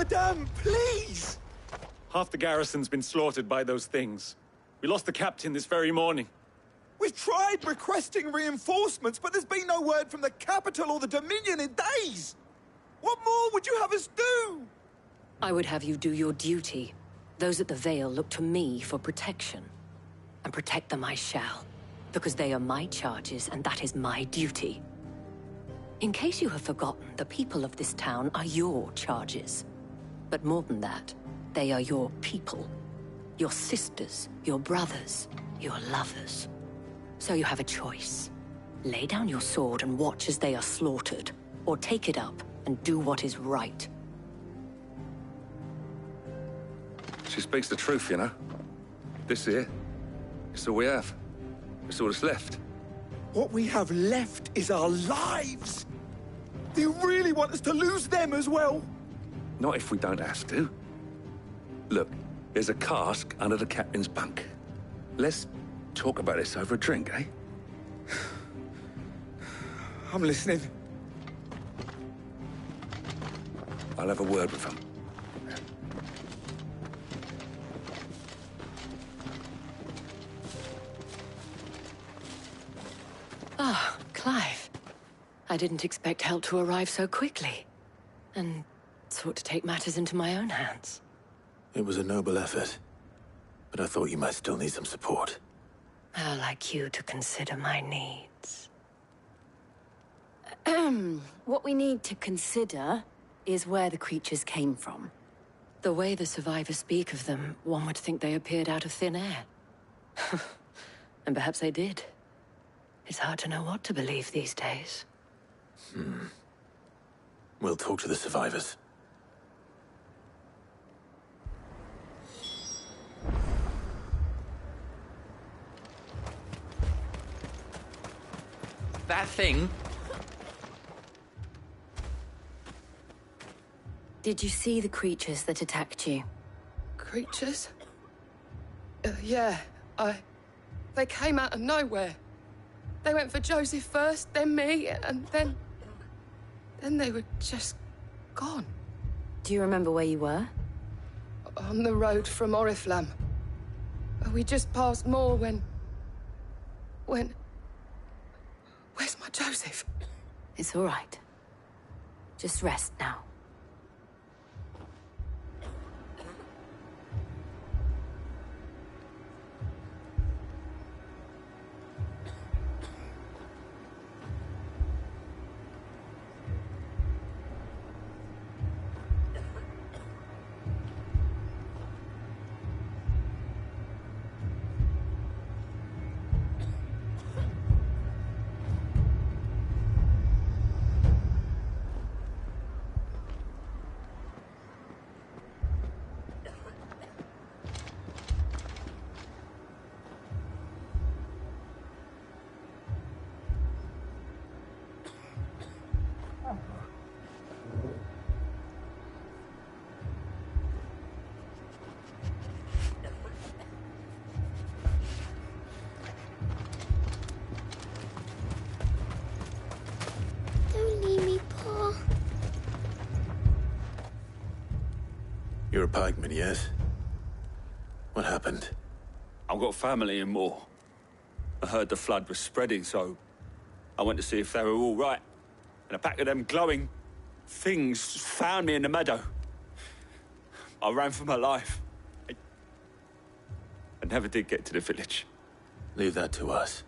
Madame, please! Half the garrison's been slaughtered by those things. We lost the captain this very morning. We've tried requesting reinforcements, but there's been no word from the capital or the Dominion in days! What more would you have us do? I would have you do your duty. Those at the Vale look to me for protection. And protect them I shall, because they are my charges and that is my duty. In case you have forgotten, the people of this town are your charges. But more than that, they are your people. Your sisters, your brothers, your lovers. So you have a choice. Lay down your sword and watch as they are slaughtered, or take it up and do what is right. She speaks the truth, you know. This here, it's all we have. It's all that's left. What we have left is our lives! Do you really want us to lose them as well? Not if we don't have to. Look, there's a cask under the captain's bunk. Let's talk about this over a drink, eh? I'm listening. I'll have a word with him. Ah, Clive. I didn't expect help to arrive so quickly. And sought to take matters into my own hands. It was a noble effort, but I thought you might still need some support. I'd like you to consider my needs. What we need to consider is where the creatures came from. The way the survivors speak of them, one would think they appeared out of thin air. And perhaps they did. It's hard to know what to believe these days. We'll talk to the survivors. That thing? Did you see the creatures that attacked you? Creatures? Yeah, They came out of nowhere. They went for Joseph first, then me, and then... Then they were just gone. Do you remember where you were? On the road from Oriflamme. We just passed Moor when... Where's my Joseph? It's all right. Just rest now. You're a pikeman, yes? What happened? I've got family in Moor. I heard the flood was spreading, so I went to see if they were all right. And a pack of them glowing things found me in the meadow. I ran for my life. I never did get to the village. Leave that to us.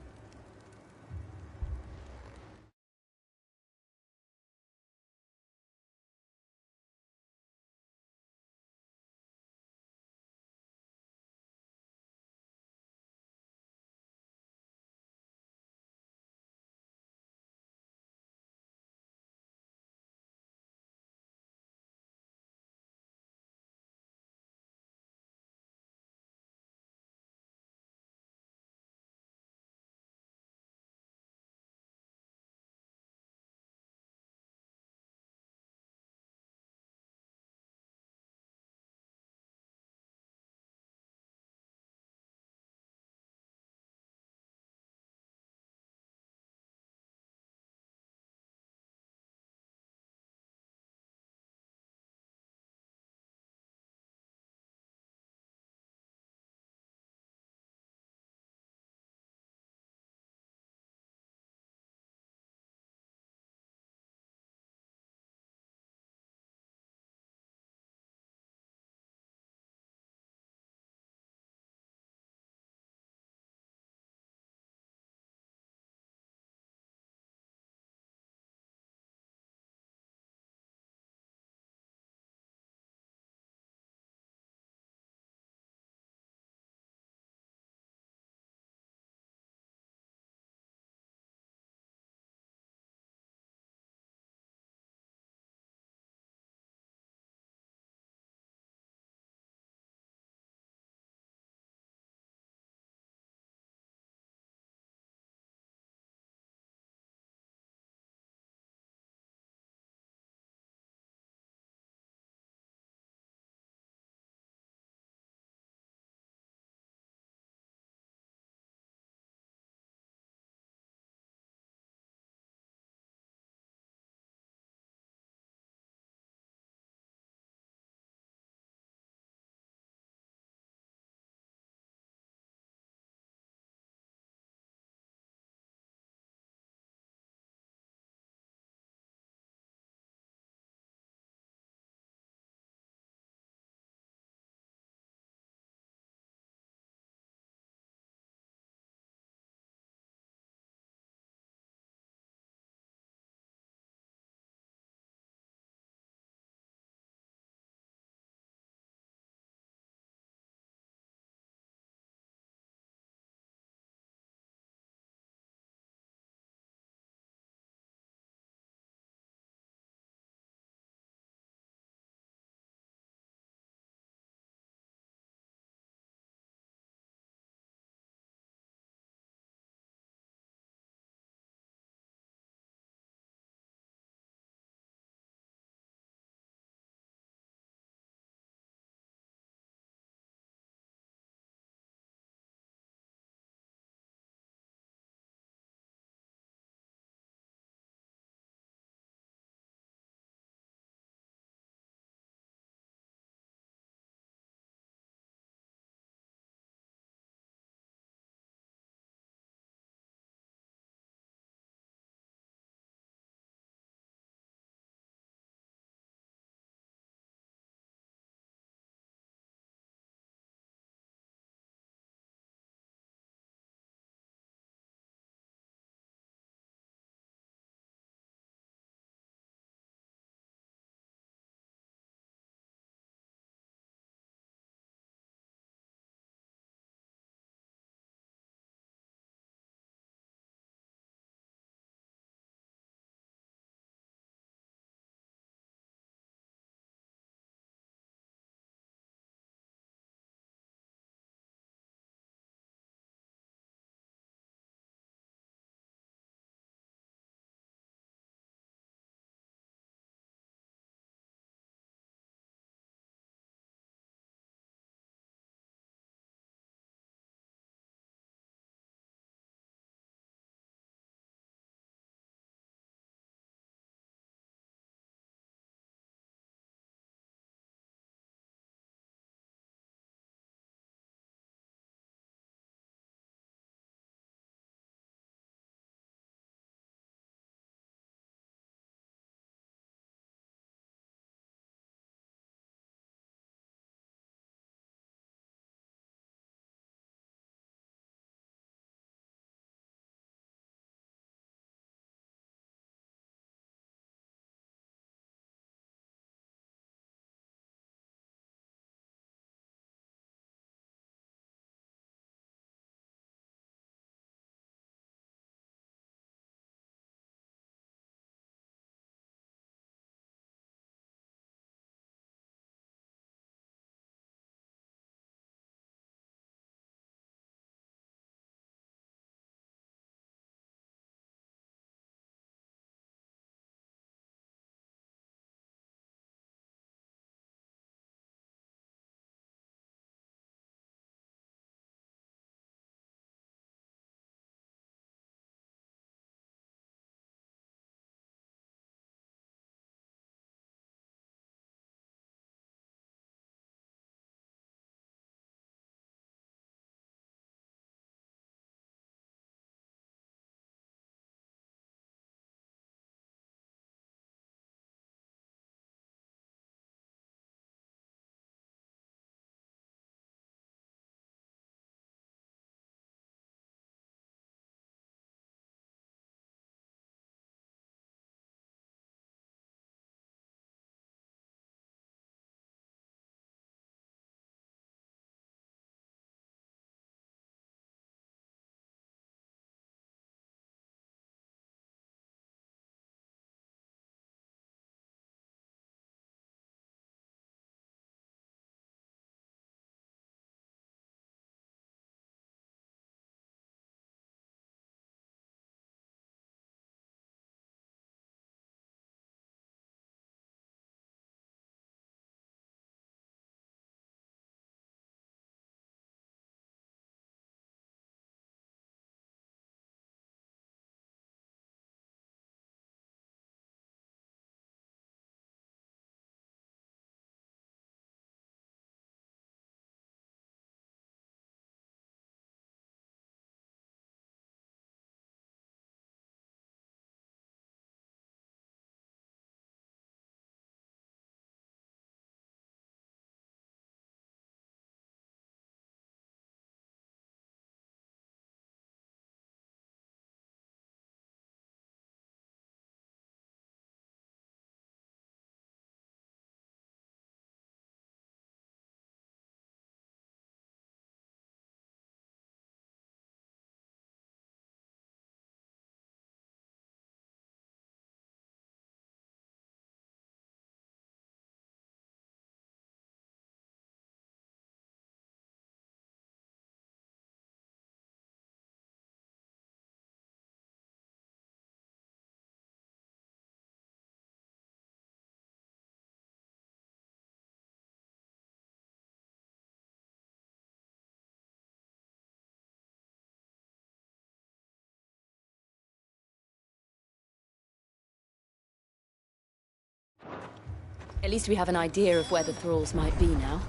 At least we have an idea of where the thralls might be now.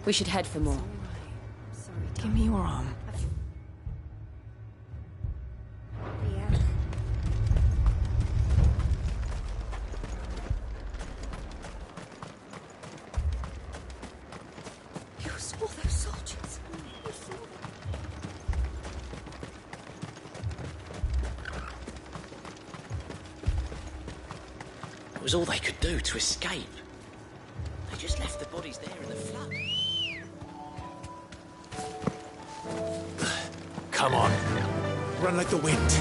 We should head for more. Give me your arm. You saw those soldiers. You saw them. It was all they could do to escape. They just left the bodies there in the flood. Come on. Run like the wind.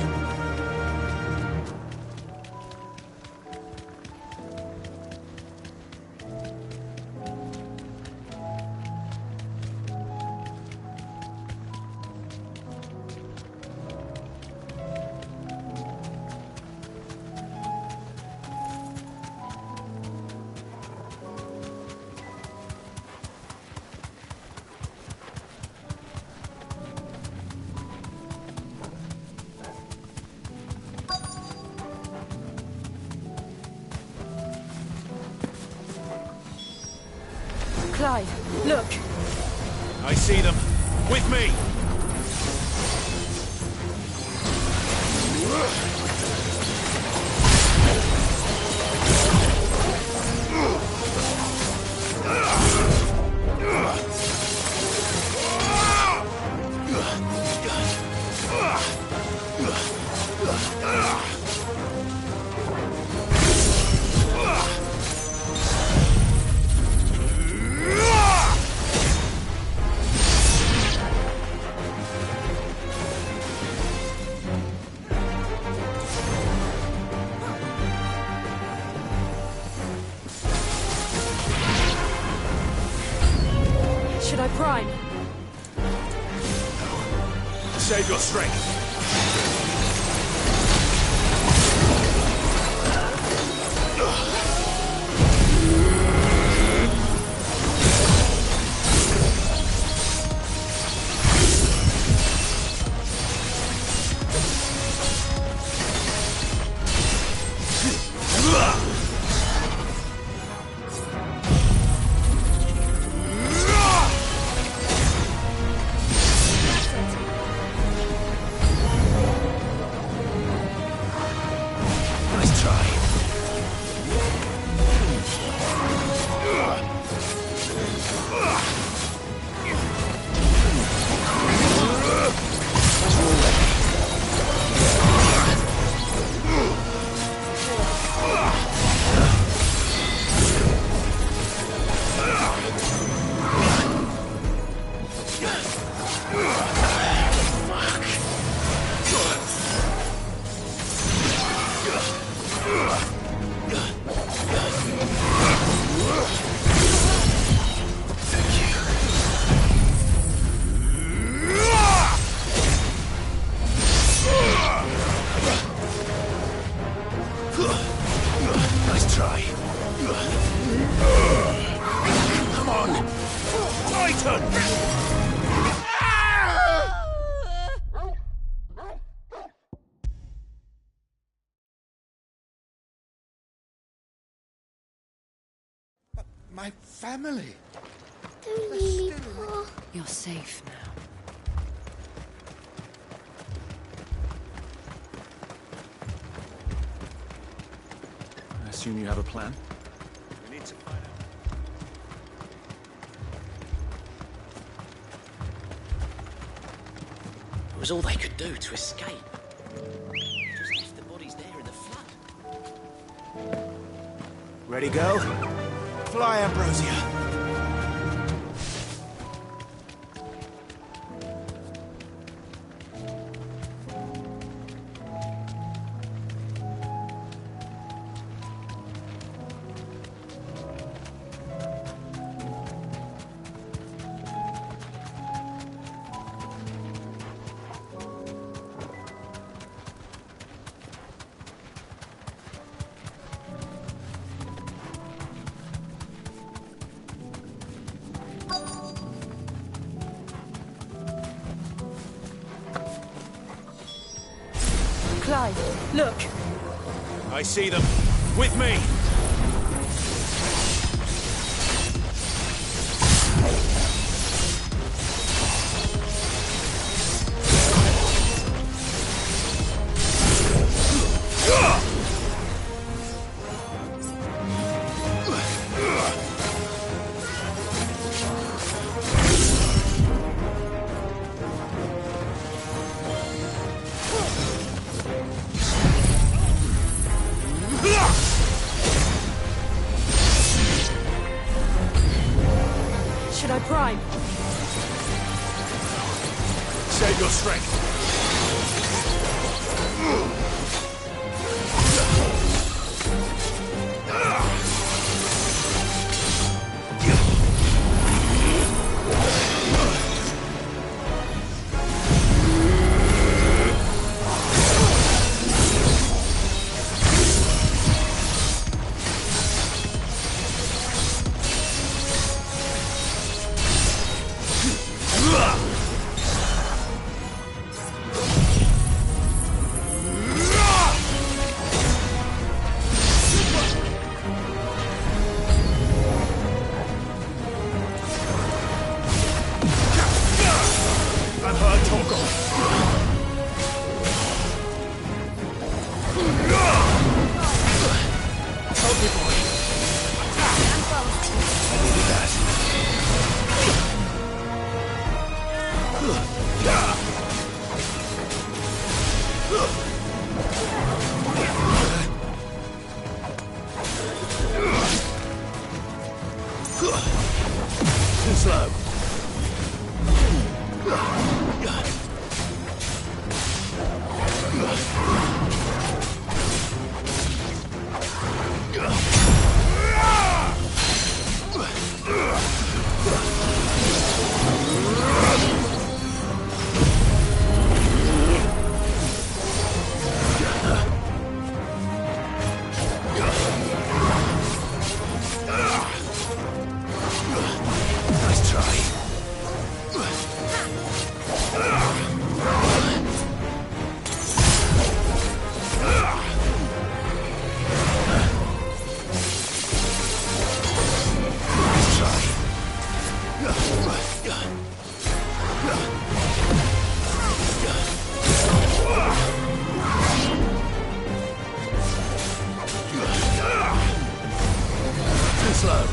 Clive, look! I see them. With me! Should I prime? Save your strength. Nice try. Come on! Titan! My family. Don't leave me, Pa. You're safe now. I assume you have a plan? We need to find out. It was all they could do to escape. They just left the bodies there in the flood. Ready, go? Fly, Ambrosia. Clive, look! I see them. With me! Too slow. Nice try. Too slow.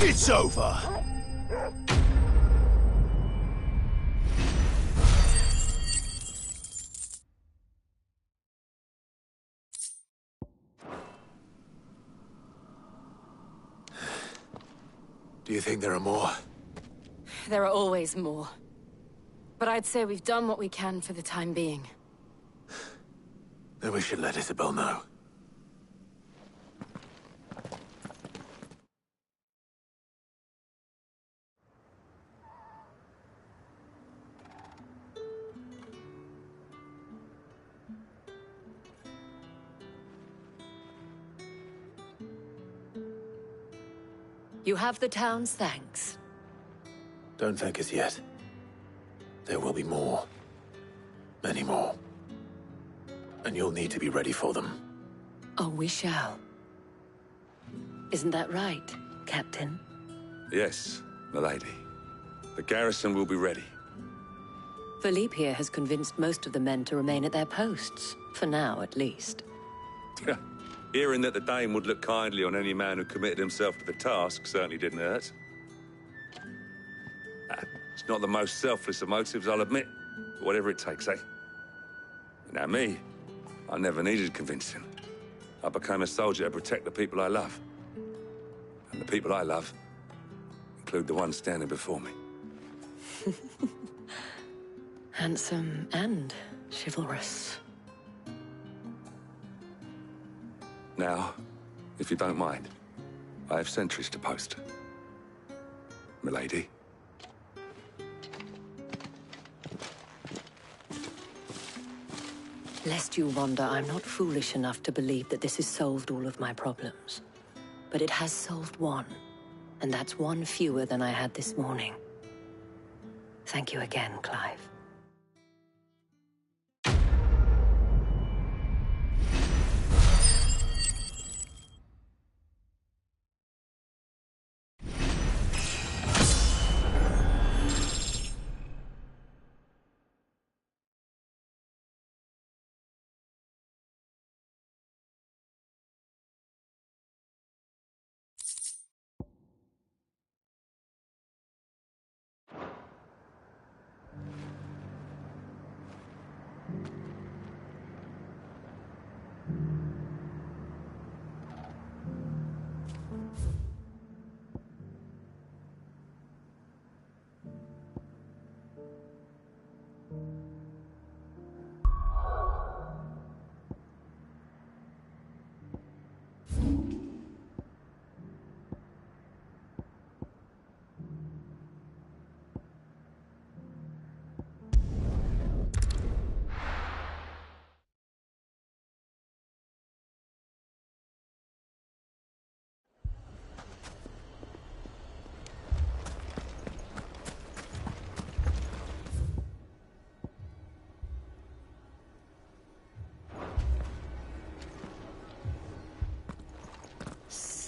It's over. Do you think there are more? There are always more. But I'd say we've done what we can for the time being. Then we should let Isabel know. You have the town's thanks. Don't thank us yet. There will be more. Many more. And you'll need to be ready for them. Oh, we shall. Isn't that right, Captain? Yes, milady. The garrison will be ready. Philippe here has convinced most of the men to remain at their posts. For now, at least. Hearing that the Dane would look kindly on any man who committed himself to the task certainly didn't hurt. It's not the most selfless of motives, I'll admit. But whatever it takes, eh? Now me, I never needed convincing. I became a soldier to protect the people I love. And the people I love include the ones standing before me. Handsome and chivalrous. Now, if you don't mind, I have sentries to post. Milady. Lest you wonder, I'm not foolish enough to believe that this has solved all of my problems. But it has solved one, and that's one fewer than I had this morning. Thank you again, Clive.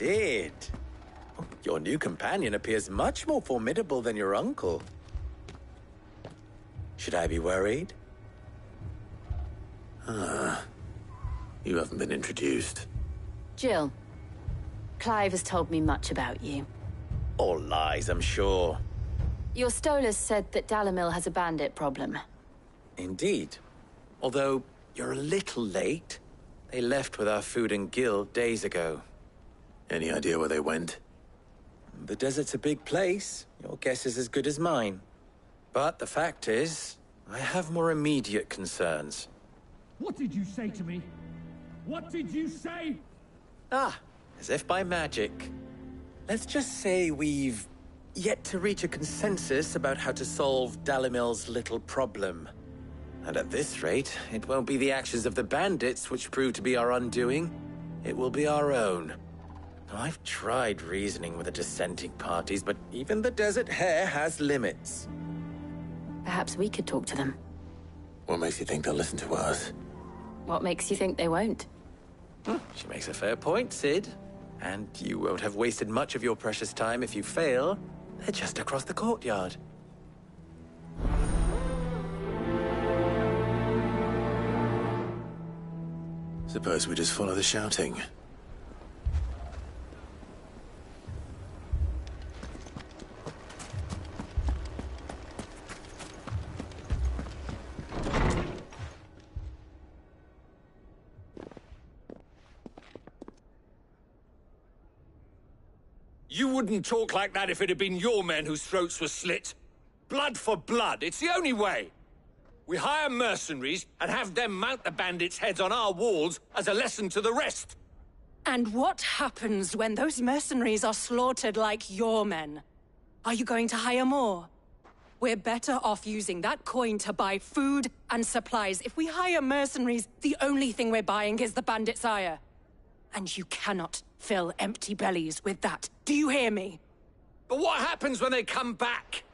Sid. Your new companion appears much more formidable than your uncle. Should I be worried? You haven't been introduced. Jill, Clive has told me much about you. All lies, I'm sure. Your Stolas said that Dalamil has a bandit problem. Indeed. Although, you're a little late. They left with our food and guild days ago. Any idea where they went? The desert's a big place. Your guess is as good as mine. But the fact is, I have more immediate concerns. What did you say to me? What did you say? As if by magic. Let's just say we've yet to reach a consensus about how to solve Dalimil's little problem. And at this rate, it won't be the actions of the bandits which prove to be our undoing. It will be our own. Now, I've tried reasoning with the dissenting parties, but even the Desert Hare has limits. Perhaps we could talk to them. What makes you think they'll listen to us? What makes you think they won't? She makes a fair point, Sid. And you won't have wasted much of your precious time if you fail. They're just across the courtyard. Suppose we just follow the shouting. You wouldn't talk like that if it had been your men whose throats were slit. Blood for blood, it's the only way. We hire mercenaries and have them mount the bandits' heads on our walls as a lesson to the rest. And what happens when those mercenaries are slaughtered like your men? Are you going to hire more? We're better off using that coin to buy food and supplies. If we hire mercenaries, the only thing we're buying is the bandits' ire. And you cannot fill empty bellies with that. Do you hear me? But what happens when they come back?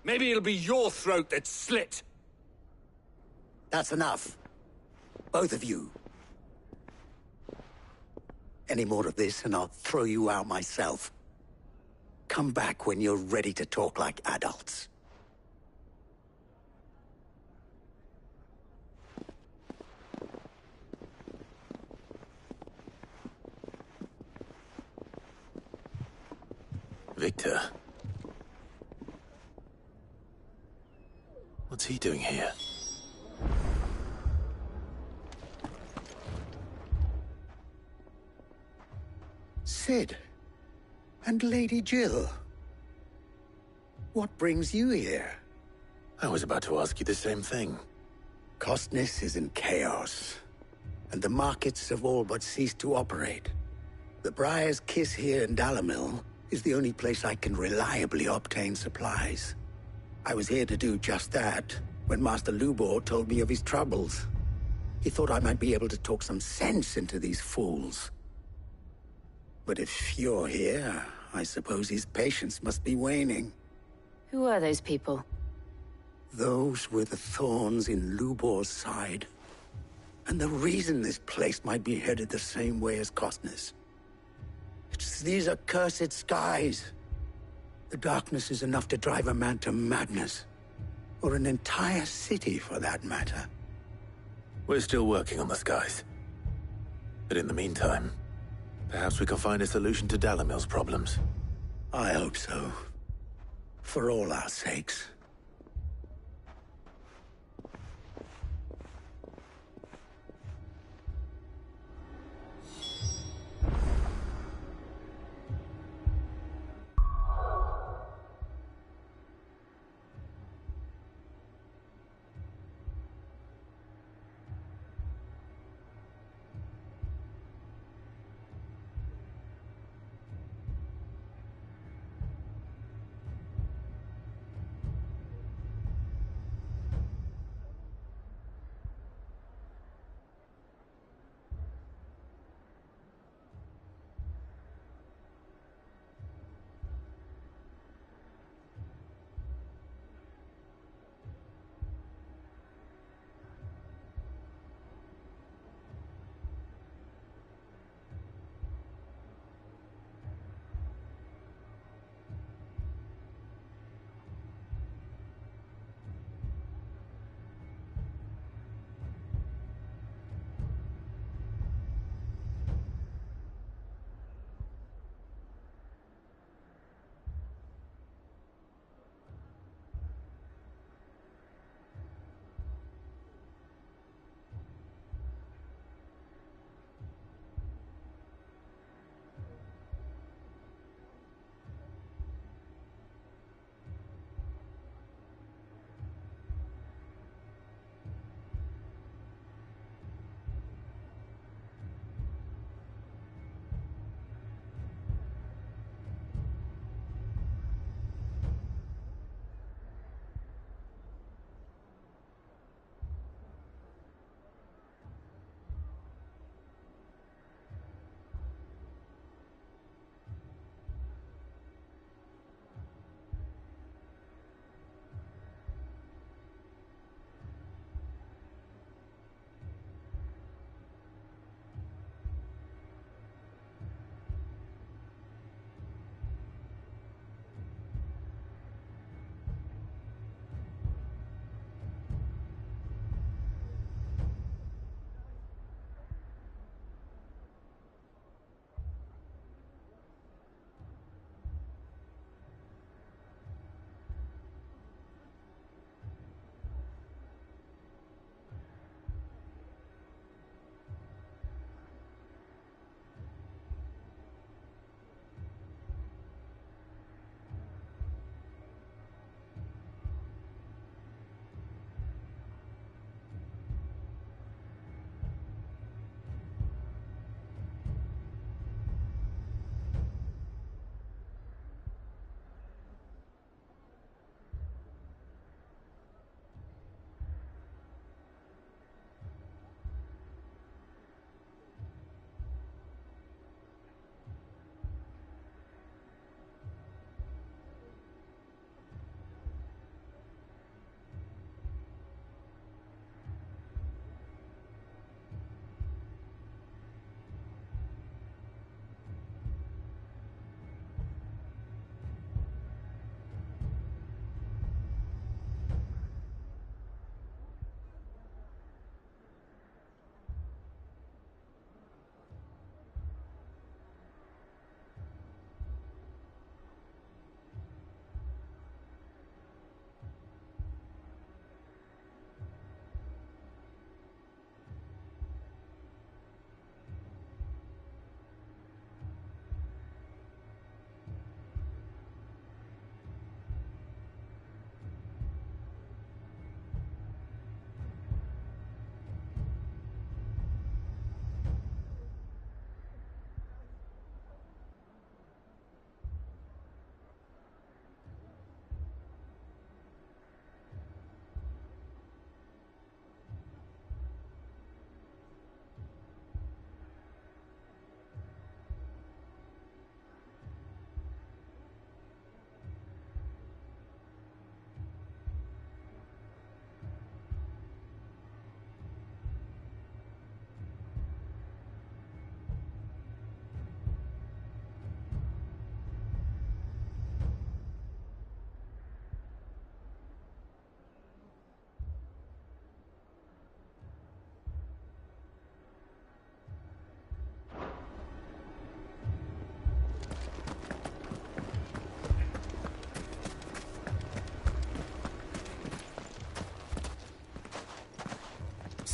Maybe it'll be your throat that's slit. That's enough. Both of you. Any more of this and I'll throw you out myself. Come back when you're ready to talk like adults. Victor. What's he doing here? Sid. And Lady Jill. What brings you here? I was about to ask you the same thing. Costness is in chaos, and the markets have all but ceased to operate. The Briar's Kiss here in Dalamil is the only place I can reliably obtain supplies. I was here to do just that when Master Lubor told me of his troubles. He thought I might be able to talk some sense into these fools. But if you're here, I suppose his patience must be waning. Who are those people? Those were the thorns in Lubor's side. And the reason this place might be headed the same way as Costness. It's these accursed skies. The darkness is enough to drive a man to madness. Or an entire city, for that matter. We're still working on the skies. But in the meantime, perhaps we can find a solution to Dalamil's problems. I hope so. For all our sakes.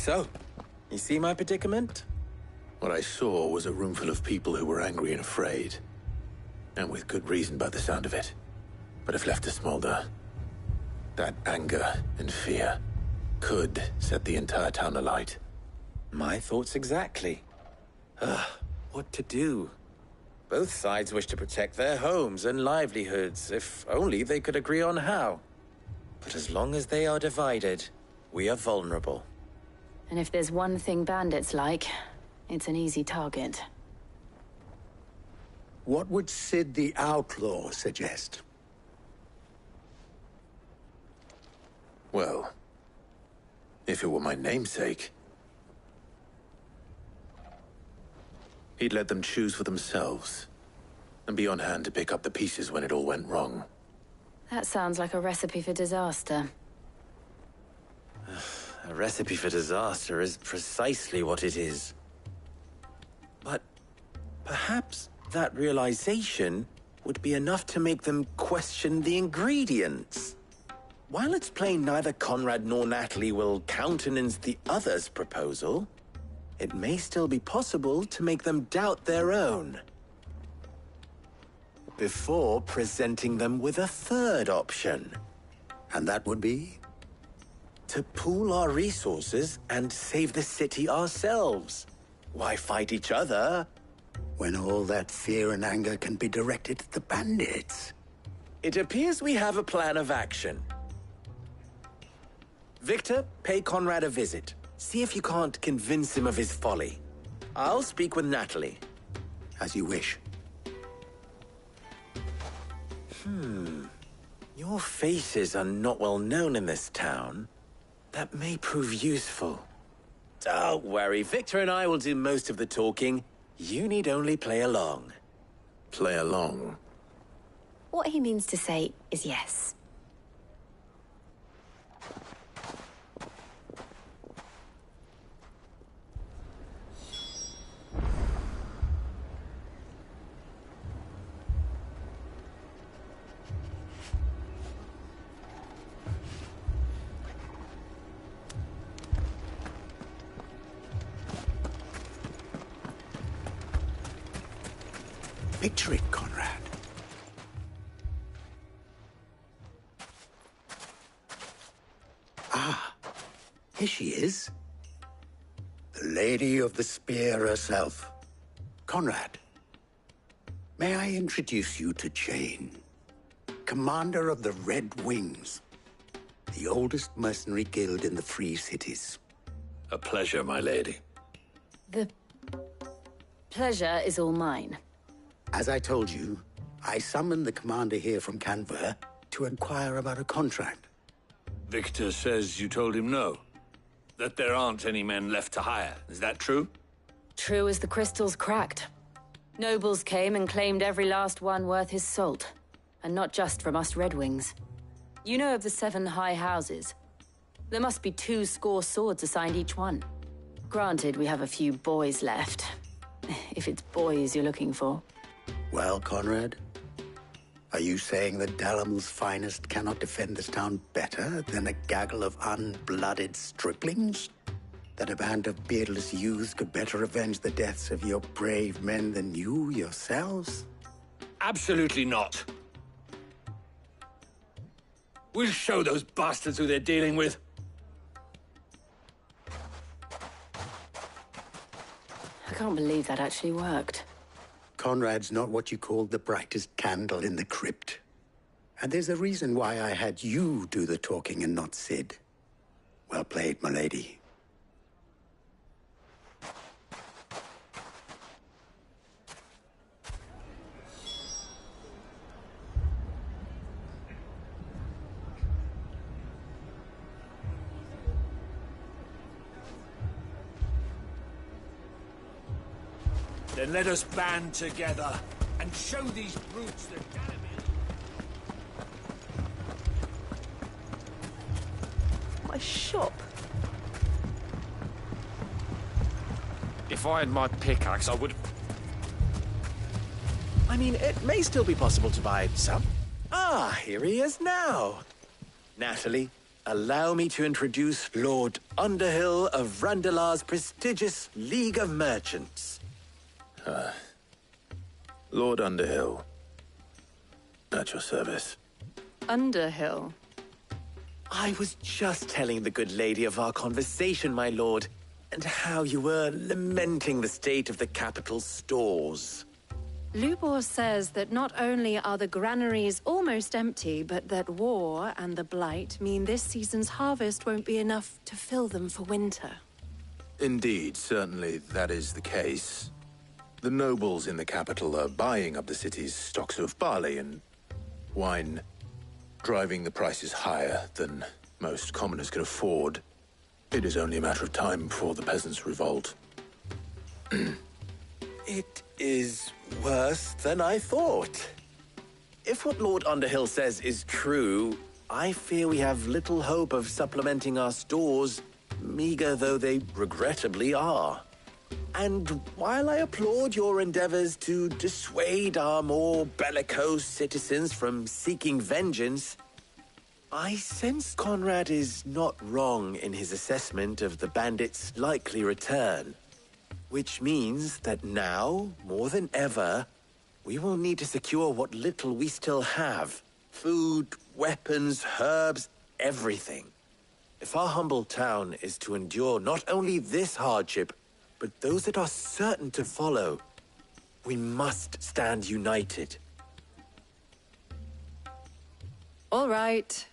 So, you see my predicament? What I saw was a room full of people who were angry and afraid. And with good reason by the sound of it. But if left to smolder, that anger and fear could set the entire town alight. My thoughts exactly. What to do? Both sides wish to protect their homes and livelihoods, if only they could agree on how. But as long as they are divided, we are vulnerable. And if there's one thing bandits like, it's an easy target. What would Sid the Outlaw suggest? Well, if it were my namesake, he'd let them choose for themselves, and be on hand to pick up the pieces when it all went wrong. That sounds like a recipe for disaster. A recipe for disaster is precisely what it is. But perhaps that realization would be enough to make them question the ingredients. While it's plain neither Conrad nor Natalie will countenance the other's proposal, it may still be possible to make them doubt their own. Before presenting them with a third option. And that would be? To pool our resources and save the city ourselves. Why fight each other? When all that fear and anger can be directed at the bandits. It appears we have a plan of action. Victor, pay Conrad a visit. See if you can't convince him of his folly. I'll speak with Natalie. As you wish. Your faces are not well known in this town. That may prove useful. Don't worry, Victor and I will do most of the talking. You need only play along. Play along? What he means to say is yes. Picture it, Conrad. Ah, here she is. The Lady of the Spear herself. Conrad, may I introduce you to Jane, commander of the Red Wings, the oldest mercenary guild in the Free Cities. A pleasure, my lady. The pleasure is all mine. As I told you, I summoned the commander here from Canver to inquire about a contract. Victor says you told him no. That there aren't any men left to hire. Is that true? True as the crystals cracked. Nobles came and claimed every last one worth his salt. And not just from us Red Wings. You know of the 7 high houses. There must be 2 swords assigned each one. Granted, we have a few boys left. If it's boys you're looking for. Well, Conrad, are you saying that Dalamel's finest cannot defend this town better than a gaggle of unblooded striplings? That a band of beardless youths could better avenge the deaths of your brave men than you yourselves? Absolutely not. We'll show those bastards who they're dealing with. I can't believe that actually worked. Conrad's not what you called the brightest candle in the crypt. And there's a reason why I had you do the talking and not Sid. Well played, my lady. Then let us band together and show these brutes that My shop. If I had my pickaxe, I would... I mean, it may still be possible to buy some. Ah, here he is now. Natalie, allow me to introduce Lord Underhill of Randalar's prestigious League of Merchants. Lord Underhill. At your service. Underhill? I was just telling the good lady of our conversation, my lord, and how you were lamenting the state of the capital's stores. Lubor says that not only are the granaries almost empty, but that war and the Blight mean this season's harvest won't be enough to fill them for winter. Indeed, certainly that is the case. The nobles in the capital are buying up the city's stocks of barley and wine, driving the prices higher than most commoners can afford. It is only a matter of time before the peasants revolt. It is worse than I thought. If what Lord Underhill says is true, I fear we have little hope of supplementing our stores, meager though they regrettably are. And while I applaud your endeavors to dissuade our more bellicose citizens from seeking vengeance, I sense Conrad is not wrong in his assessment of the bandits' likely return. Which means that now, more than ever, we will need to secure what little we still have. Food, weapons, herbs, everything. If our humble town is to endure not only this hardship, but those that are certain to follow, we must stand united. All right.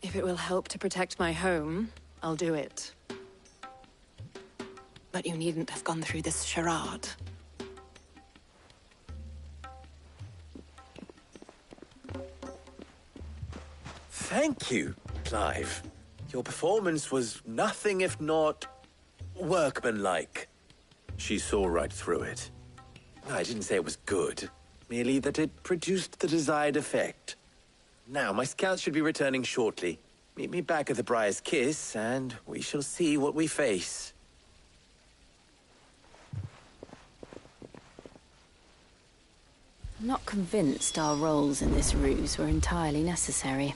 If it will help to protect my home, I'll do it. But you needn't have gone through this charade. Thank you, Clive. Your performance was nothing if not workmanlike. She saw right through it. I didn't say it was good, merely that it produced the desired effect. Now, my scouts should be returning shortly. Meet me back at the Briar's Kiss, and we shall see what we face. I'm not convinced our roles in this ruse were entirely necessary.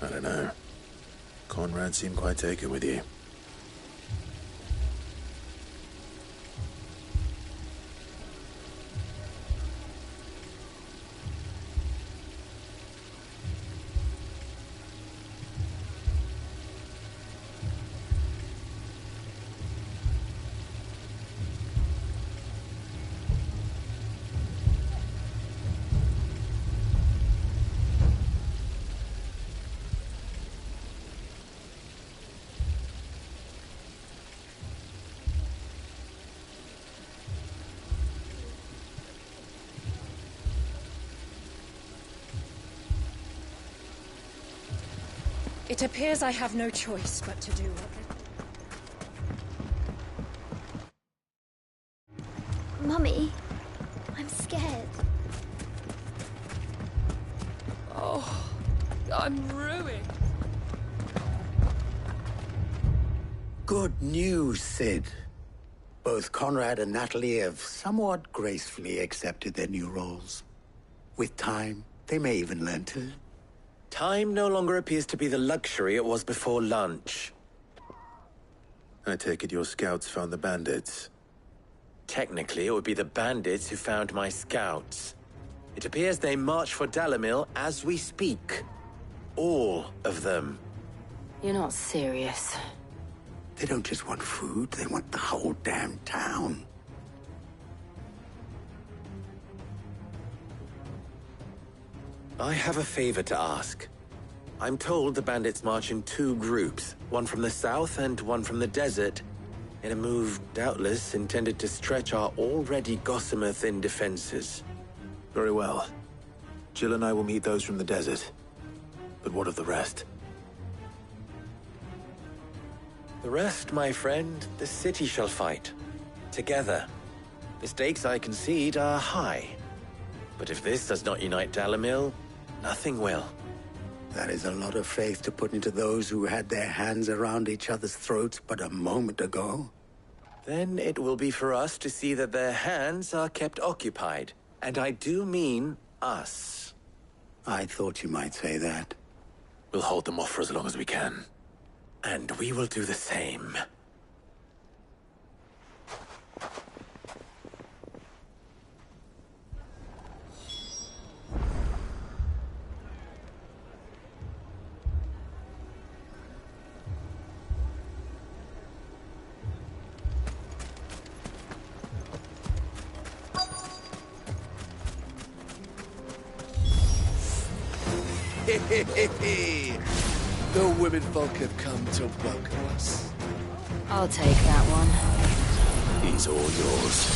I don't know. Conrad seemed quite taken with you. It appears I have no choice but to do what... Mummy, I'm scared. Oh, I'm ruined. Good news, Sid. Both Conrad and Natalie have somewhat gracefully accepted their new roles. With time, they may even learn to... Time no longer appears to be the luxury it was before lunch. I take it your scouts found the bandits. Technically, it would be the bandits who found my scouts. It appears they march for Dalimil as we speak. All of them. You're not serious. They don't just want food, they want the whole damn town. I have a favor to ask. I'm told the bandits march in two groups, one from the south and one from the desert, in a move doubtless intended to stretch our already gossamer-thin defenses. Very well. Jill and I will meet those from the desert. But what of the rest? The rest, my friend, the city shall fight. Together. The stakes, I concede, are high. But if this does not unite Dalimil, nothing will. That is a lot of faith to put into those who had their hands around each other's throats but a moment ago. Then it will be for us to see that their hands are kept occupied. And I do mean us. I thought you might say that. We'll hold them off for as long as we can. And we will do the same. The women folk have come to welcome us. I'll take that one. He's all yours.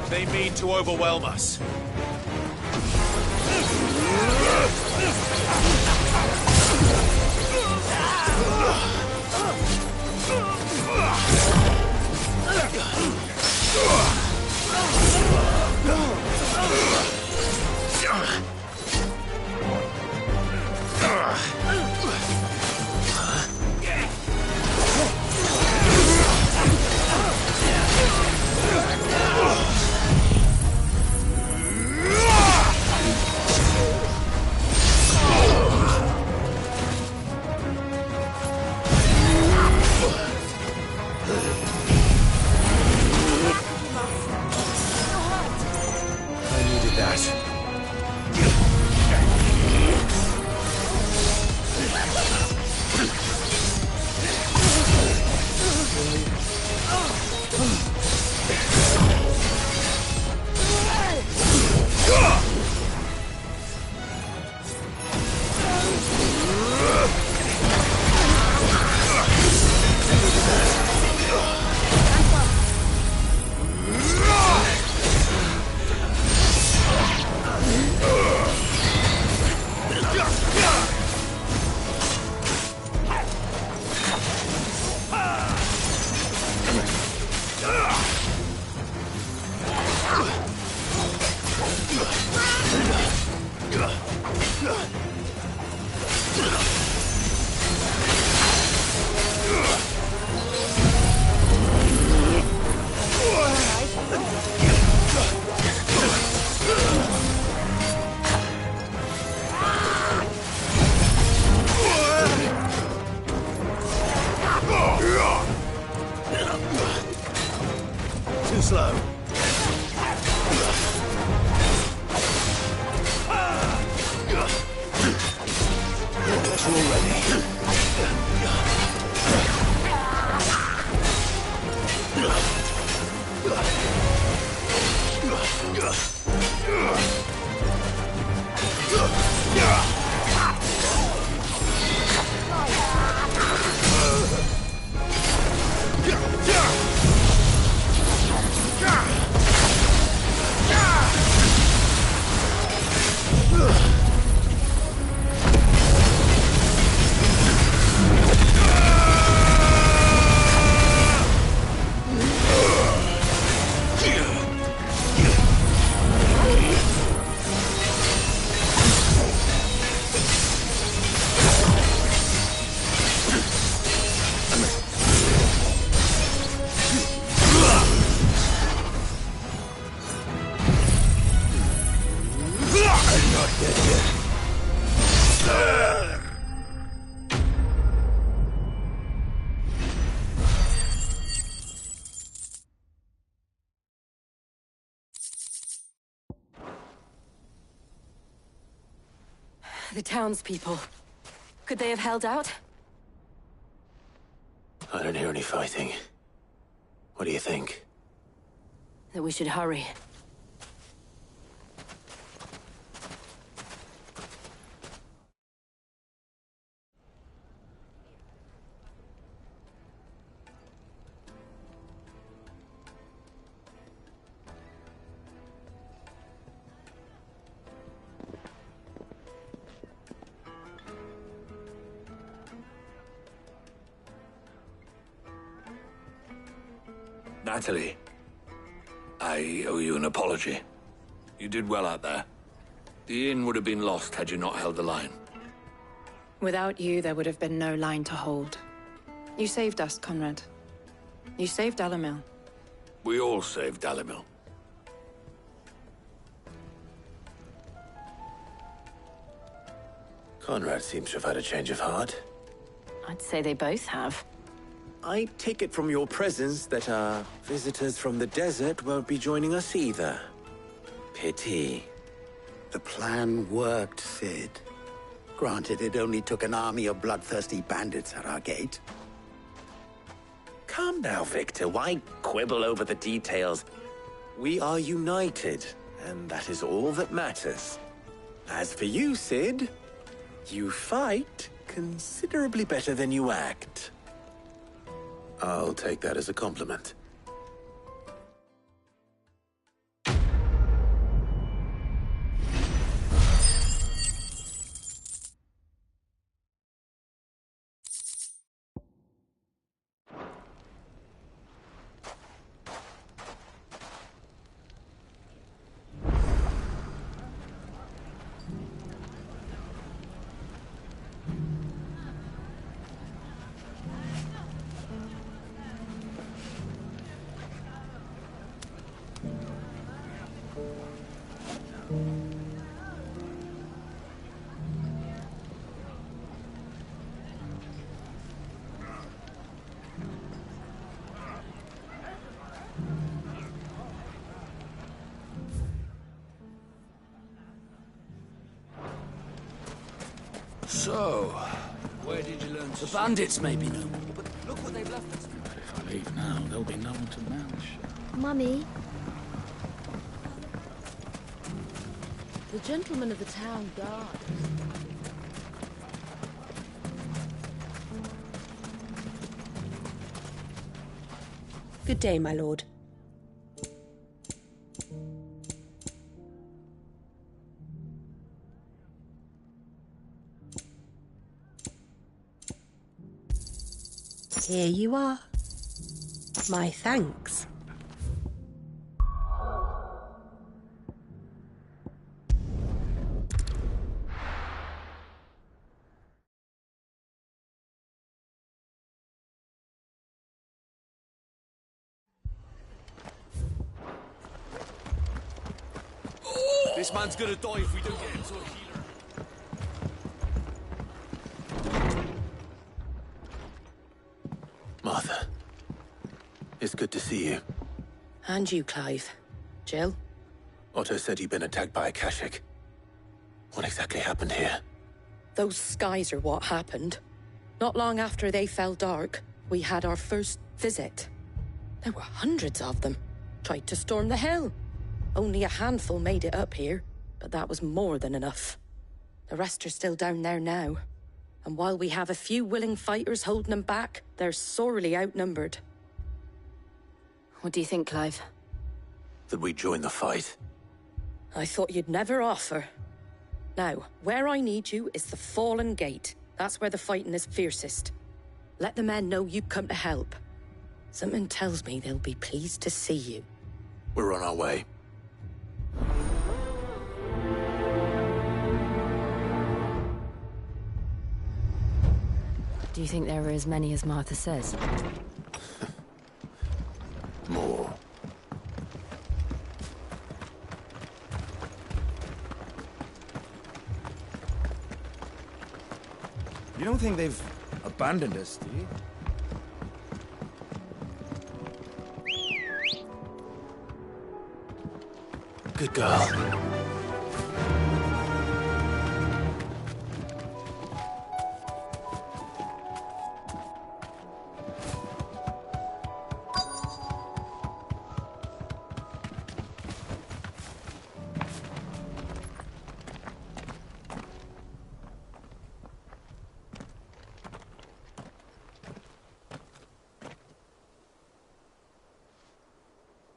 They mean to overwhelm us. Too slow. You're already. The townspeople. Could they have held out? I don't hear any fighting. What do you think? That we should hurry. Natalie, I owe you an apology. You did well out there. The inn would have been lost had you not held the line. Without you, there would have been no line to hold. You saved us, Conrad. You saved Dalimil. We all saved Dalimil. Conrad seems to have had a change of heart. I'd say they both have. I take it from your presence that our visitors from the desert won't be joining us either. Pity. The plan worked, Sid. Granted, it only took an army of bloodthirsty bandits at our gate. Calm now, Victor. Why quibble over the details? We are united, and that is all that matters. As for you, Sid, you fight considerably better than you act. I'll take that as a compliment. So, where did you learn to... The bandits may be no more, but look what they've left us. If I leave now, there'll be no one to manage. Mummy, The gentlemen of the town guard. Good day, my lord. Here you are. My thanks. This man's gonna die if we don't get him to a healer. Martha, it's good to see you. And you, Clive. Jill? Otto said you'd been attacked by a Kashik. What exactly happened here? Those skies are what happened. Not long after they fell dark, we had our first visit. There were hundreds of them. Tried to storm the hill. Only a handful made it up here, but that was more than enough. The rest are still down there now. And while we have a few willing fighters holding them back, they're sorely outnumbered. What do you think, Clive? That we join the fight. I thought you'd never offer. Now, where I need you is the Fallen Gate. That's where the fighting is fiercest. Let the men know you come to help. Something tells me they'll be pleased to see you. We're on our way. Do you think there are as many as Martha says? More. You don't think they've abandoned us, do you? Good girl.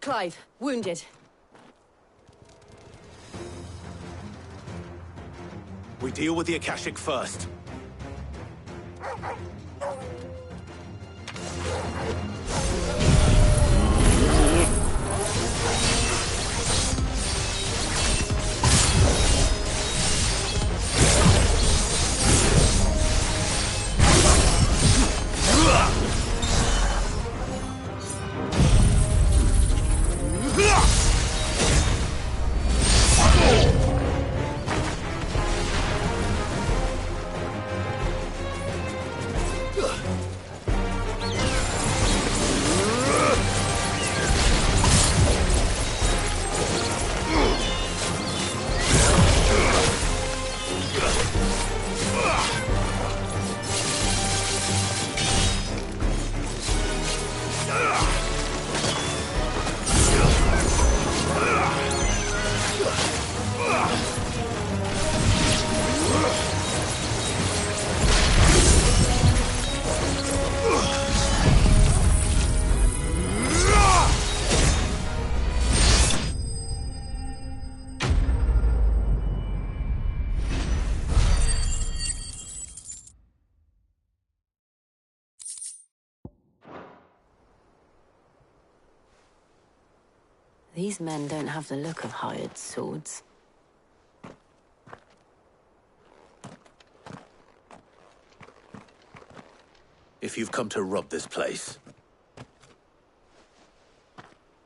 Clive, wounded. We deal with the Akashic first. These men don't have the look of hired swords. If you've come to rob this place,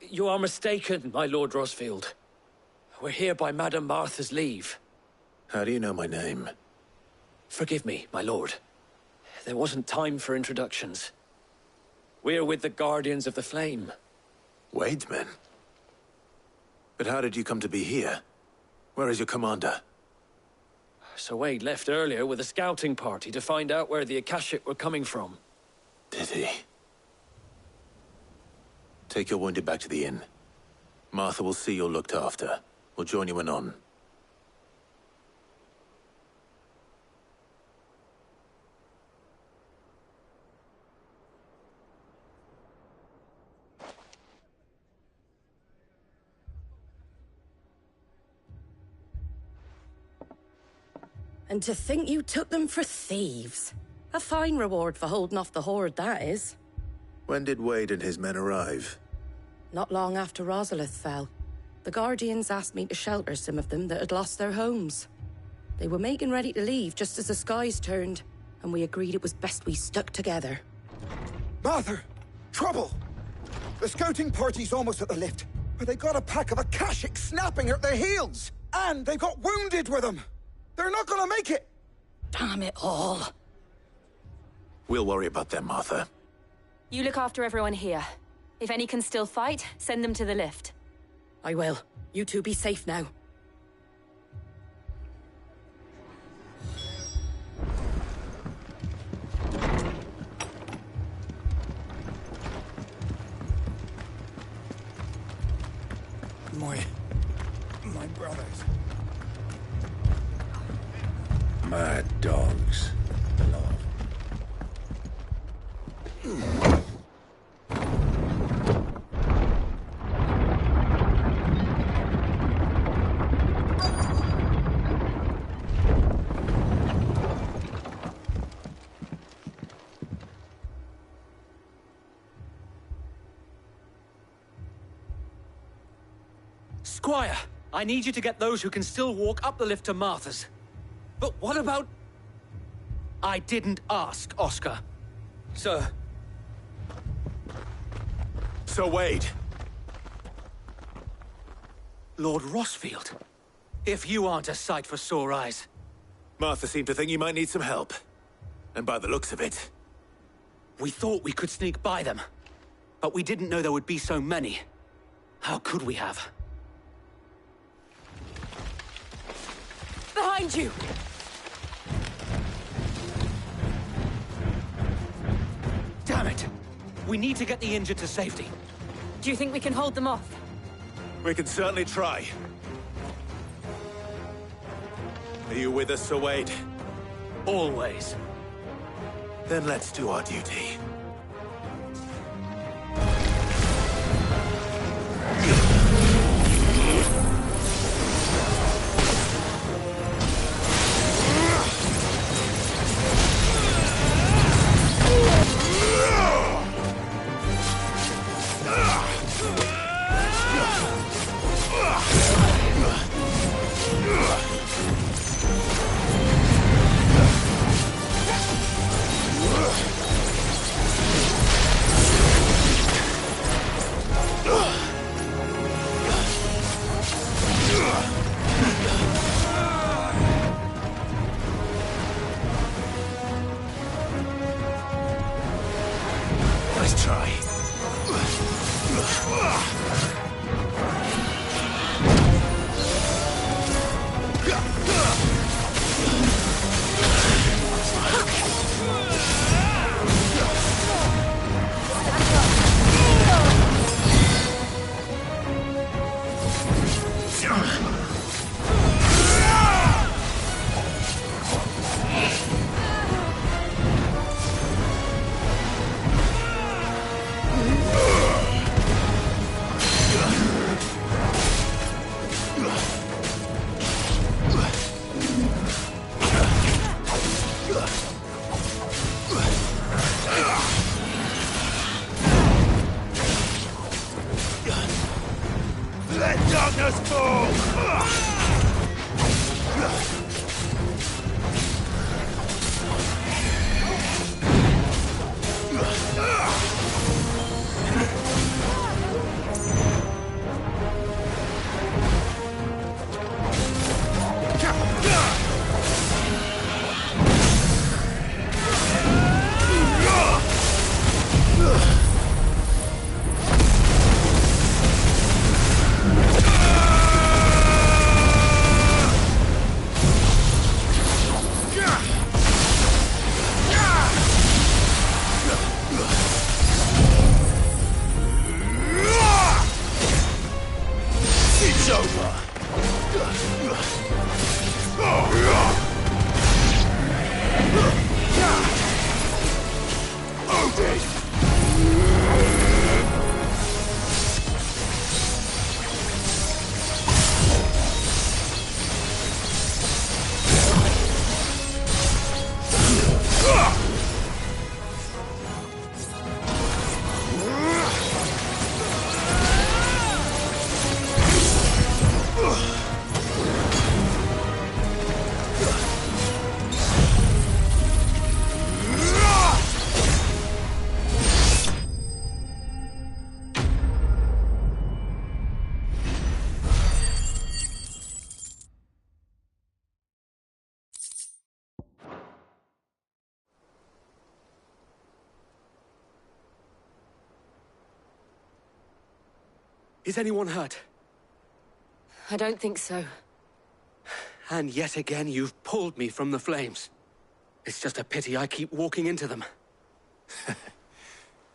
You are mistaken, my Lord Rosfield. We're here by Madame Martha's leave. how do you know my name? Forgive me, my lord. There wasn't time for introductions. We're with the Guardians of the Flame. Wade's men? But how did you come to be here? Where is your commander? Sir Wade left earlier with a scouting party to find out where the Akashic were coming from. Did he? Take your wounded back to the inn. Martha will see you're looked after. We'll join you anon. And to think you took them for thieves. A fine reward for holding off the horde, that is. When did Wade and his men arrive? Not long after Rosalith fell. The Guardians asked me to shelter some of them that had lost their homes. They were making ready to leave just as the skies turned, and we agreed it was best we stuck together. Martha! Trouble! The scouting party's almost at the lift, but they got a pack of Akashic snapping at their heels! And they've got wounded with them! They're not gonna make it! Damn it all. We'll worry about them, Martha. You look after everyone here. If any can still fight, send them to the lift. I will. You two be safe now. My brothers. Mad dogs. Squire, I need you to get those who can still walk up the lift to Martha's. But what about... I didn't ask, Oscar. Sir. Sir Wade. Lord Rosfield. If you aren't a sight for sore eyes. Martha seemed to think you might need some help. And by the looks of it... We thought we could sneak by them. But we didn't know there would be so many. How could we have? Behind you! Damn it! We need to get the injured to safety. Do you think we can hold them off? We can certainly try. Are you with us, Sir Wade? Always. Then let's do our duty. Is anyone hurt? I don't think so. And yet again, you've pulled me from the flames. It's just a pity I keep walking into them.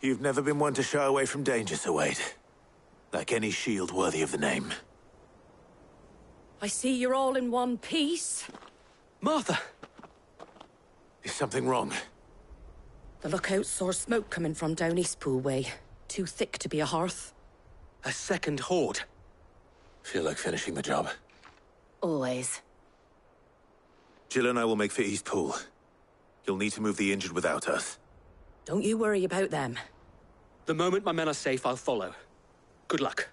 You've never been one to shy away from danger, Sir Wade. Like any shield worthy of the name. I see you're all in one piece. Martha! Is something wrong? The lookout saw smoke coming from down Eastpool way. Too thick to be a hearth. A second horde. Feel like finishing the job. Always. Jill and I will make for Eastpool. You'll need to move the injured without us. Don't you worry about them. The moment my men are safe, I'll follow. Good luck.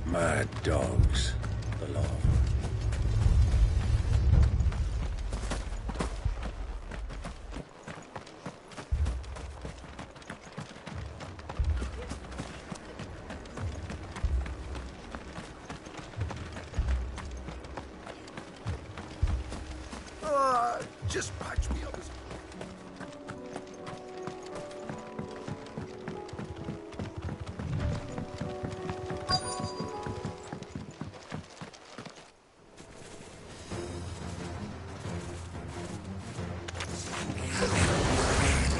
Mad dogs. The law. Just patch me up.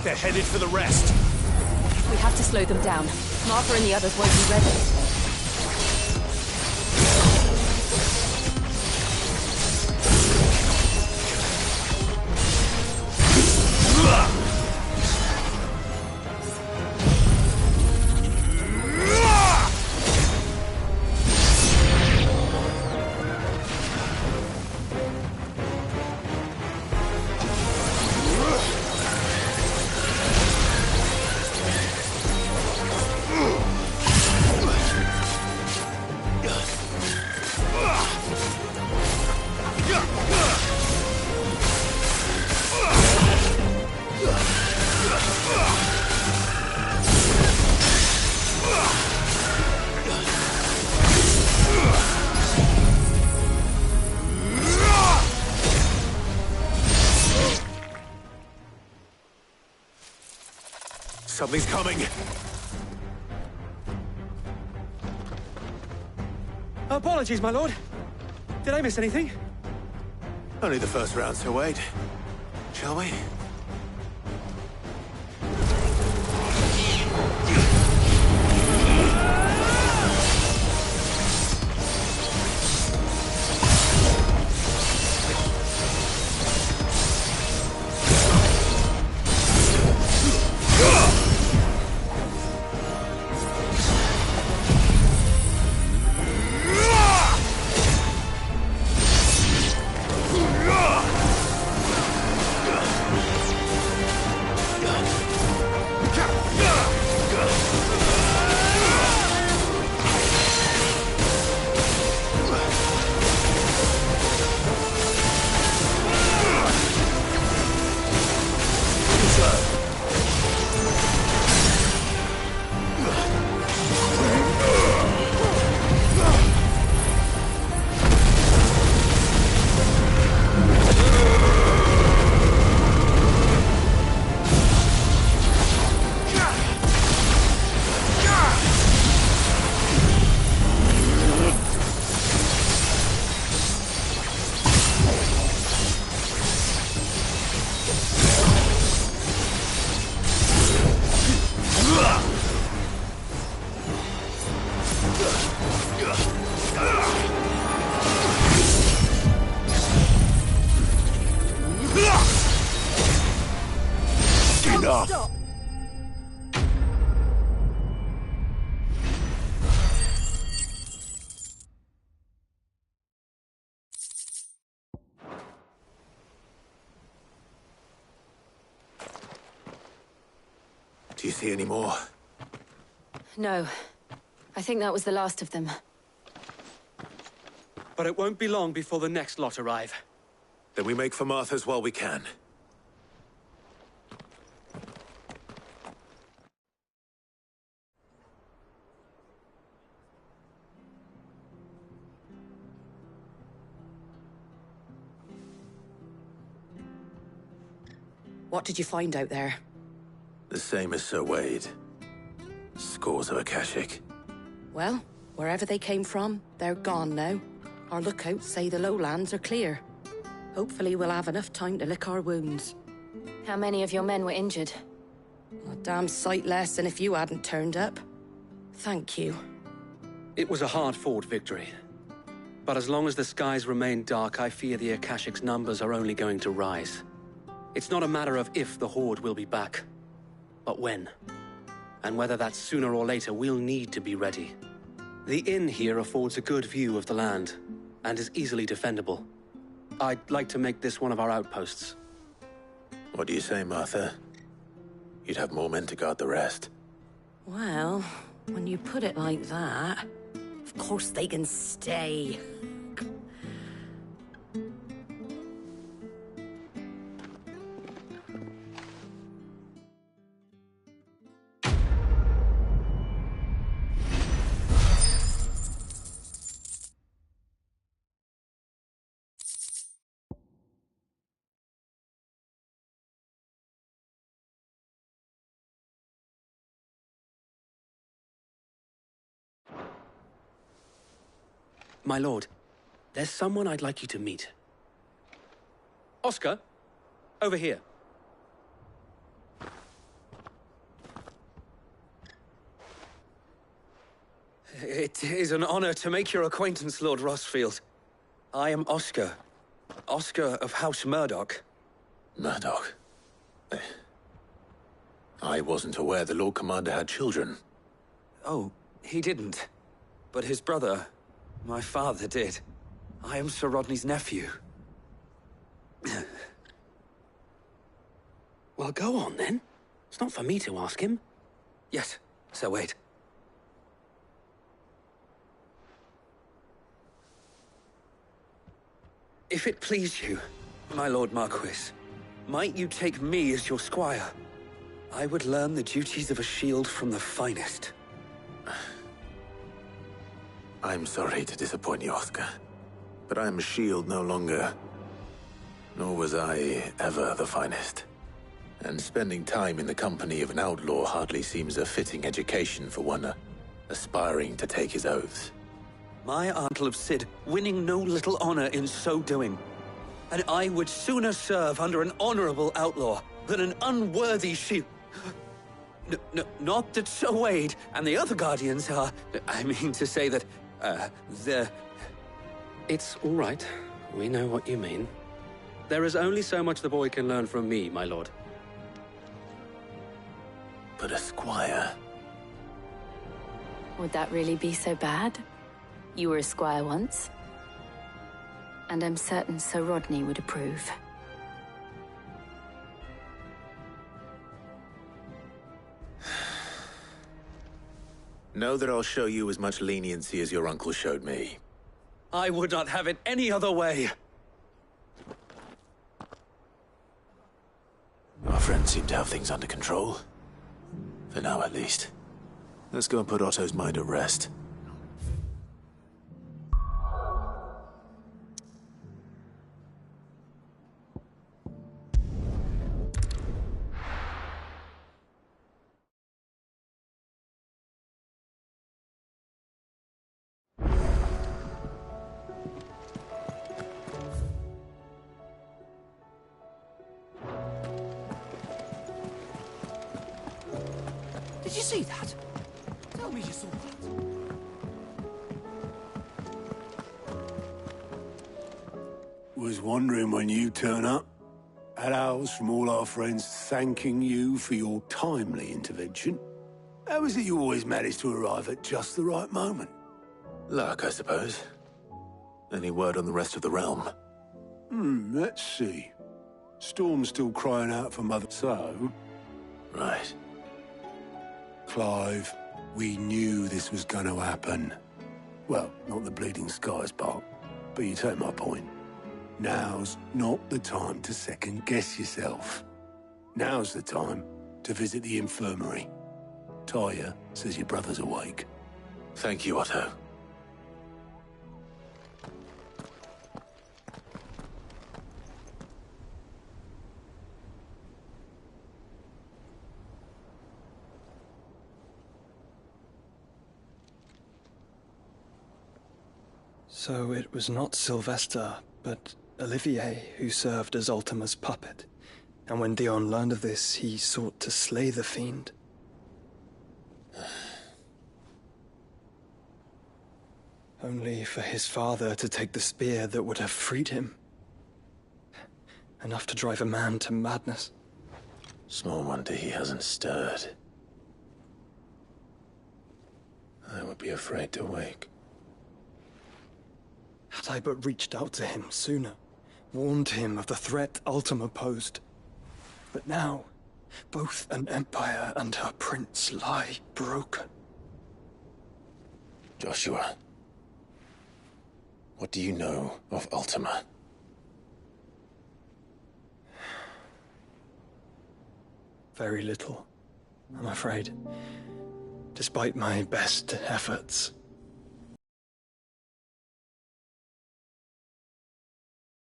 They're headed for the rest. We have to slow them down. Martha and the others won't be ready. Something's coming! Apologies, my lord. Did I miss anything? Only the first round, Sir Wade. Shall we? Do you see any more? No. I think that was the last of them. But it won't be long before the next lot arrive. Then we make for Martha's while we can. What did you find out there? The same as Sir Wade. Scores of Akashic. Well, wherever they came from, they're gone now. Our lookouts say the lowlands are clear. Hopefully we'll have enough time to lick our wounds. How many of your men were injured? A damn sight less than if you hadn't turned up. Thank you. It was a hard-fought victory. But as long as the skies remain dark, I fear the Akashic's numbers are only going to rise. It's not a matter of if the Horde will be back, but when. And whether that's sooner or later, we'll need to be ready. The inn here affords a good view of the land, and is easily defendable. I'd like to make this one of our outposts. What do you say, Martha? You'd have more men to guard the rest. Well, when you put it like that, of course they can stay. My lord, there's someone I'd like you to meet. Oscar, over here. It is an honor to make your acquaintance, Lord Rossfield. I am Oscar. Oscar of House Murdoch. Murdoch? I wasn't aware the Lord Commander had children. Oh, he didn't. But his brother, my father, did. I am Sir Rodney's nephew. Well, go on, then. It's not for me to ask him. Yes, Sir Wade. If it please you, my Lord Marquis, might you take me as your squire? I would learn the duties of a shield from the finest. I'm sorry to disappoint you, Oscar, but I'm a shield no longer. Nor was I ever the finest. And spending time in the company of an outlaw hardly seems a fitting education for one aspiring to take his oaths. My uncle of Sid winning no little honor in so doing. And I would sooner serve under an honorable outlaw than an unworthy shield. Not that Sir Wade and the other guardians are... I mean to say that, they're... It's all right. We know what you mean. There is only so much the boy can learn from me, my lord. But a squire... Would that really be so bad? You were a squire once. And I'm certain Sir Rodney would approve. Know that I'll show you as much leniency as your uncle showed me. I would not have it any other way. Our friends seem to have things under control. For now, at least. Let's go and put Otto's mind at rest. Did you see that? Tell me you saw that. Was wondering when you turn up. Had owls from all our friends thanking you for your timely intervention. How is it you always manage to arrive at just the right moment? Luck, I suppose. Any word on the rest of the realm? Let's see. Storm's still crying out for Mother, so... Right. Clive, we knew this was going to happen. Well, not the bleeding skies part, but you take my point. Now's not the time to second-guess yourself. Now's the time to visit the infirmary. Talia says your brother's awake. Thank you, Otto. So it was not Sylvester, but Olivier who served as Ultima's puppet. And when Dion learned of this, he sought to slay the fiend. Only for his father to take the spear that would have freed him. Enough to drive a man to madness. Small wonder he hasn't stirred. I would be afraid to wake. Had I but reached out to him sooner, warned him of the threat Ultima posed. But now, both an empire and her prince lie broken. Joshua, what do you know of Ultima? Very little, I'm afraid. Despite my best efforts.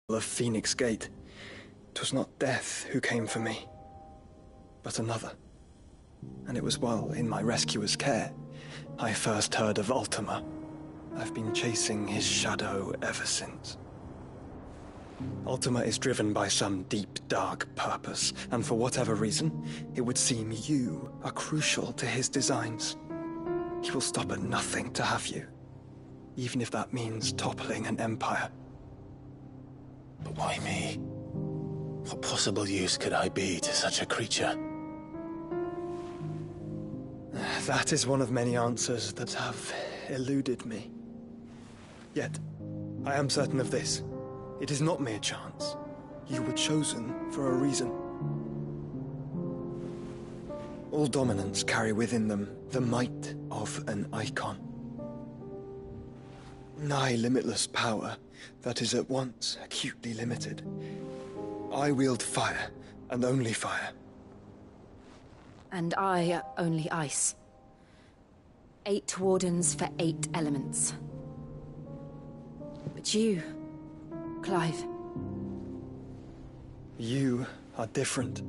Of Phoenix Gate, 'twas not death who came for me, but another. And it was while in my rescuer's care I first heard of Ultima. I've been chasing his shadow ever since. Ultima is driven by some deep, dark purpose, and for whatever reason, it would seem you are crucial to his designs. He will stop at nothing to have you, even if that means toppling an empire. But why me? What possible use could I be to such a creature? That is one of many answers that have eluded me. Yet, I am certain of this. It is not mere chance. You were chosen for a reason. All dominants carry within them the might of an icon. Nigh limitless power that is at once acutely limited. I wield fire, and only fire. And I only ice. 8 wardens for 8 elements. But you, Clive. You are different.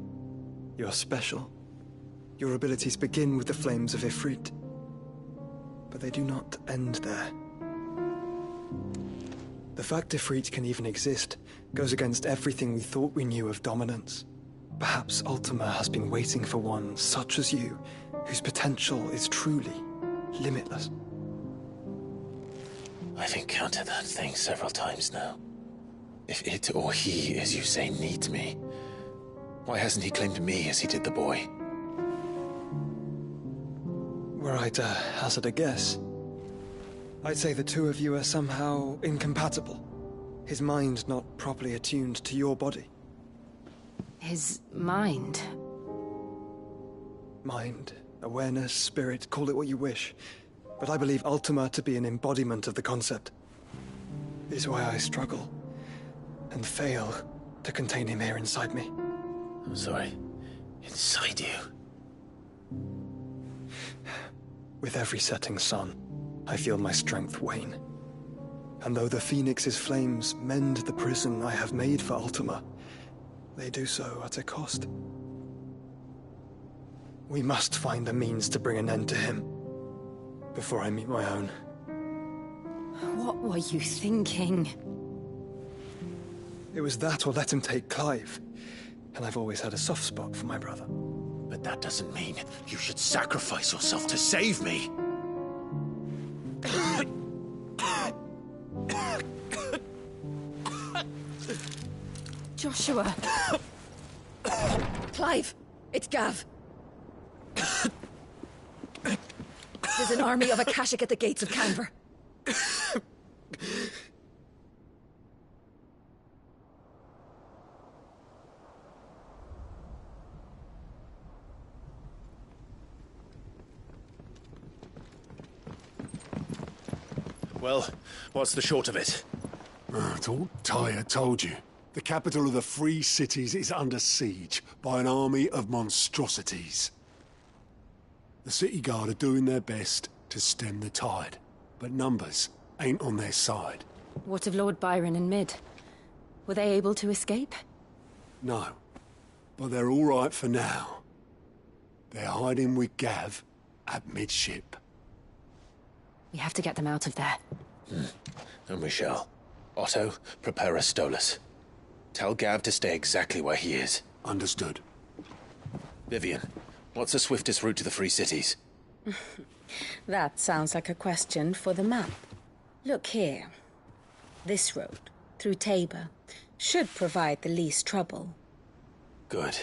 You're special. Your abilities begin with the flames of Ifrit. But they do not end there. The fact Ifrit can even exist goes against everything we thought we knew of dominance. Perhaps Ultima has been waiting for one such as you, whose potential is truly limitless. I've encountered that thing several times now. If it or he, as you say, needs me, why hasn't he claimed me as he did the boy? Were I to hazard a guess, I'd say the two of you are somehow incompatible. His mind not properly attuned to your body. His mind? Mind, awareness, spirit, call it what you wish. But I believe Ultima to be an embodiment of the concept. It is why I struggle and fail to contain him here inside me. I'm sorry. Inside you? With every setting sun, I feel my strength wane. And though the Phoenix's flames mend the prison I have made for Ultima, they do so at a cost. We must find a means to bring an end to him before I meet my own. What were you thinking? It was that or let him take Clive. And I've always had a soft spot for my brother. But that doesn't mean you should sacrifice yourself to save me. Joshua. Clive, it's Gav. There's an army of Akashic at the gates of Canver. Well, what's the short of it? It's all Tyre told you. The capital of the Free Cities is under siege by an army of monstrosities. The City Guard are doing their best to stem the tide, but numbers ain't on their side. What of Lord Byron and Mid? Were they able to escape? No, but they're all right for now. They're hiding with Gav at midship. We have to get them out of there. And we shall. Otto, prepare a Stolas. Tell Gav to stay exactly where he is. Understood. Vivian, what's the swiftest route to the Free Cities? That sounds like a question for the map. Look here. This road, through Tabor, should provide the least trouble. Good.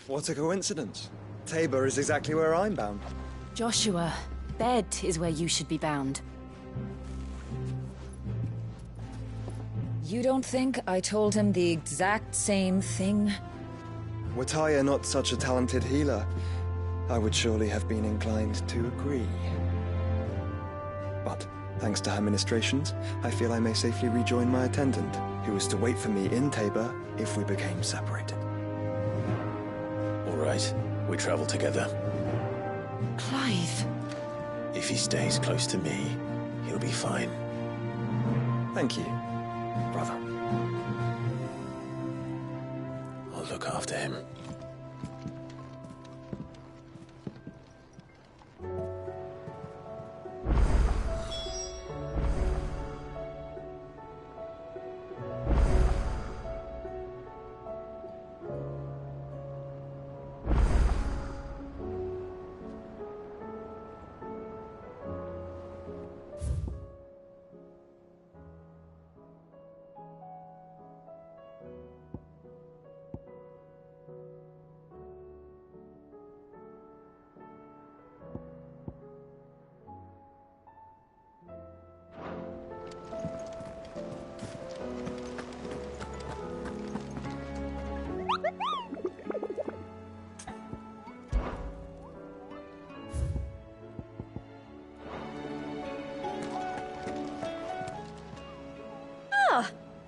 What a coincidence. Tabor is exactly where I'm bound. Joshua, Bed is where you should be bound. You don't think I told him the exact same thing? Were Tyre not such a talented healer, I would surely have been inclined to agree. But, thanks to her ministrations, I feel I may safely rejoin my attendant, who was to wait for me in Tabor if we became separated. All right, we travel together. Clive. If he stays close to me, he'll be fine. Thank you, brother. I'll look after him.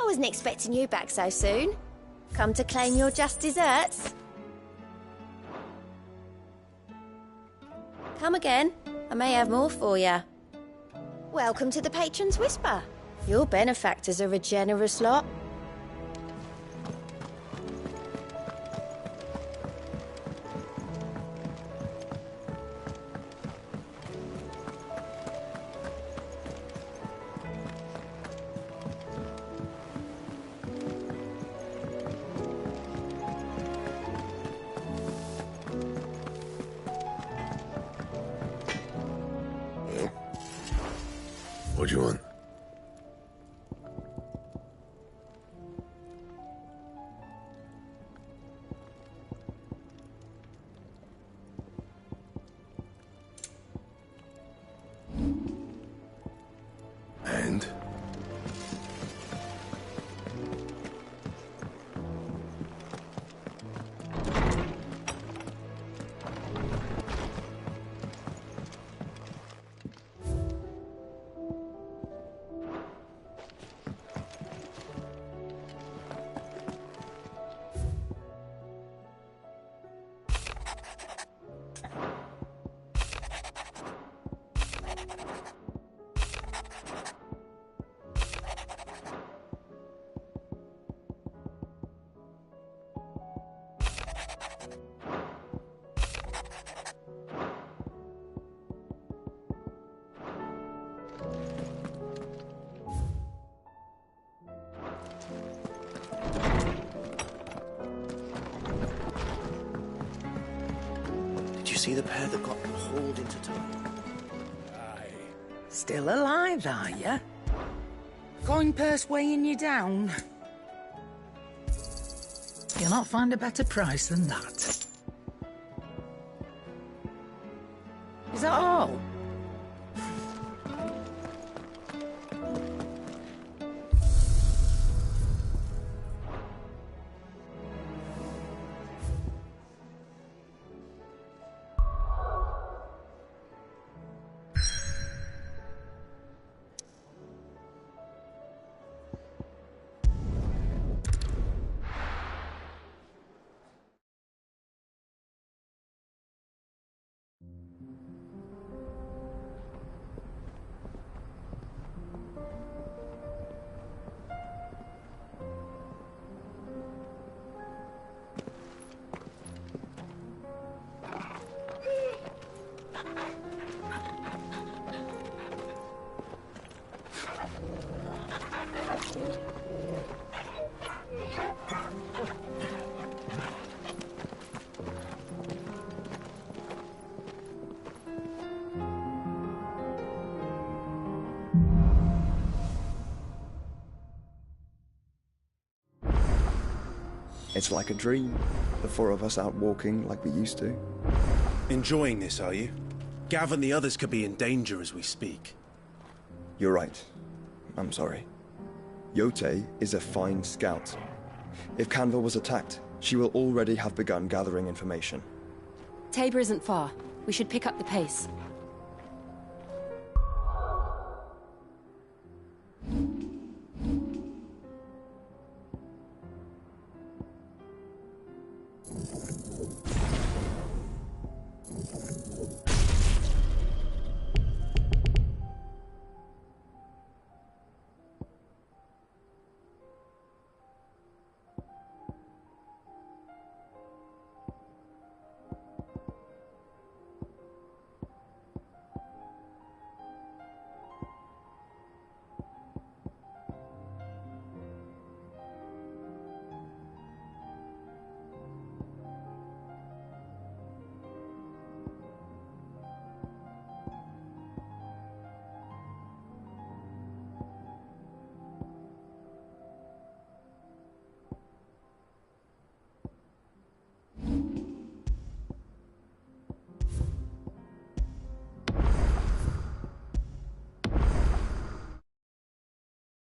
I wasn't expecting you back so soon. Come to claim your just desserts? Come again. I may have more for you. Welcome to the Patron's Whisper. Your benefactors are a generous lot. What do you want? And? Did you see the pair that got hauled into town? Still alive, are you? Coin purse weighing you down? You'll not find a better price than that. Is that all? It's like a dream. The four of us out walking like we used to. Enjoying this, are you? Gav and the others could be in danger as we speak. You're right. I'm sorry. Yote is a fine scout. If Canva was attacked, she will already have begun gathering information. Tabor isn't far. We should pick up the pace.